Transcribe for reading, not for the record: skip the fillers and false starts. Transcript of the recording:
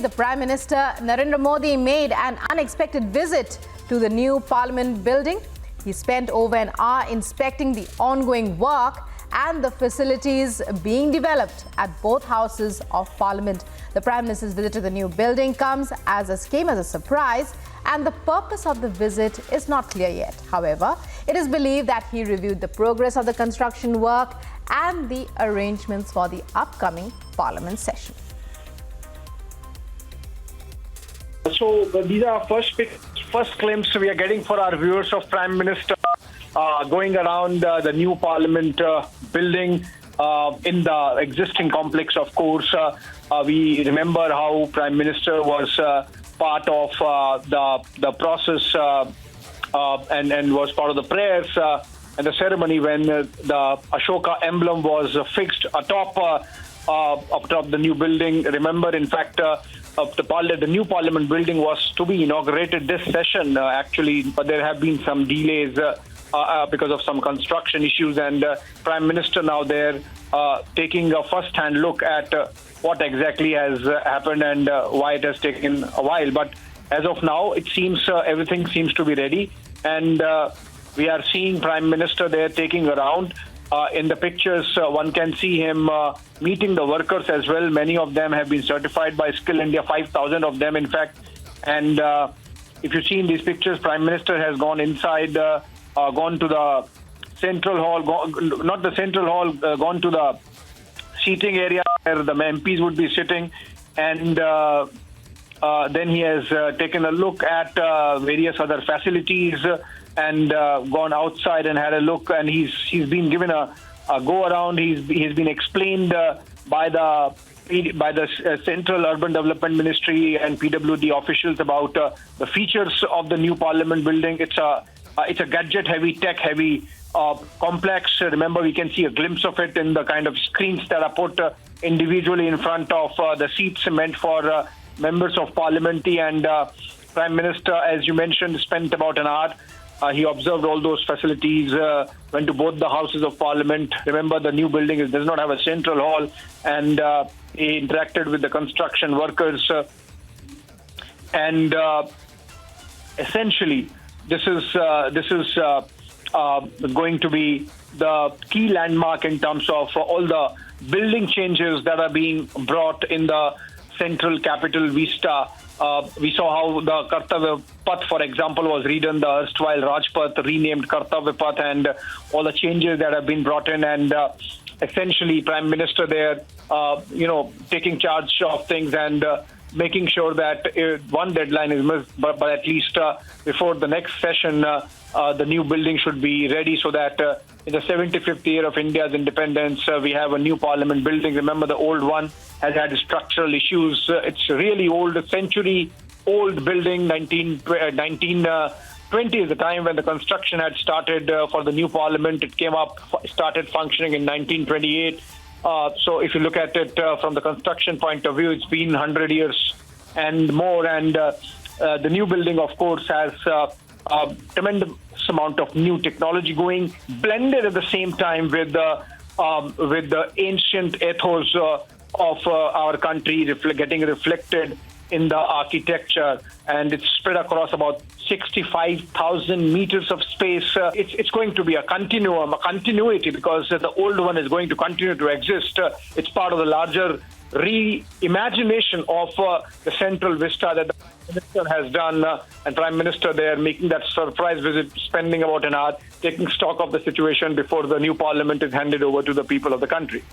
the Prime Minister Narendra Modi made an unexpected visit to the new Parliament building. He spent over an hour inspecting the ongoing work and the facilities being developed at both houses of Parliament. The Prime Minister's visit to the new building came as a surprise, and the purpose of the visit is not clear yet. However, it is believed that he reviewed the progress of the construction work and the arrangements for the upcoming Parliament session. So these are first glimpse we are getting for our viewers of Prime Minister going around the new Parliament building in the existing complex. Of course, we remember how Prime Minister was part of the process and was part of the prayers and the ceremony when the Ashoka emblem was fixed atop the new building. Remember, in fact, the new Parliament building was to be inaugurated this session, actually, but there have been some delays because of some construction issues, and Prime Minister now there taking a first-hand look at what exactly has happened and why it has taken a while. But as of now, it seems everything seems to be ready, and we are seeing Prime Minister there taking around. In the pictures, one can see him meeting the workers as well. Many of them have been certified by Skill India, 5,000 of them, in fact. And if you see in these pictures, Prime Minister has gone inside, gone to the Central Hall, not the Central Hall, gone to the seating area where the MPs would be sitting. And then he has taken a look at various other facilities and gone outside and had a look, and he's been given a go around. He's been explained by the Central Urban Development Ministry and PWD officials about the features of the new Parliament building. It's a gadget-heavy, tech-heavy complex. Remember, we can see a glimpse of it in the kind of screens that are put individually in front of the seats meant for members of Parliament. And Prime Minister, as you mentioned, spent about an hour. He observed all those facilities, went to both the houses of Parliament. Remember, the new building does not have a central hall, and he interacted with the construction workers. And essentially, this is going to be the key landmark in terms of all the building changes that are being brought in the Central Capital Vista. We saw how the Kartavya Path, for example, was redone, the erstwhile Rajpath renamed Kartavya Path, and all the changes that have been brought in, and essentially Prime Minister there, taking charge of things and making sure that one deadline is missed, but at least before the next session, the new building should be ready so that in the 75th year of India's independence, we have a new Parliament building. Remember, the old one has had structural issues. It's really old, a century-old building. 1920 is the time when the construction had started for the new Parliament. It started functioning in 1928. So if you look at it from the construction point of view, it's been 100 years and more. And the new building, of course, has a tremendous amount of new technology going, blended at the same time with the ancient ethos of our country getting reflected in the architecture, and it's spread across about 65,000 meters of space. It's going to be a continuum, a continuity, because the old one is going to continue to exist. It's part of the larger reimagination of the Central Vista that the Minister has done, and Prime Minister there making that surprise visit, spending about an hour, taking stock of the situation before the new Parliament is handed over to the people of the country.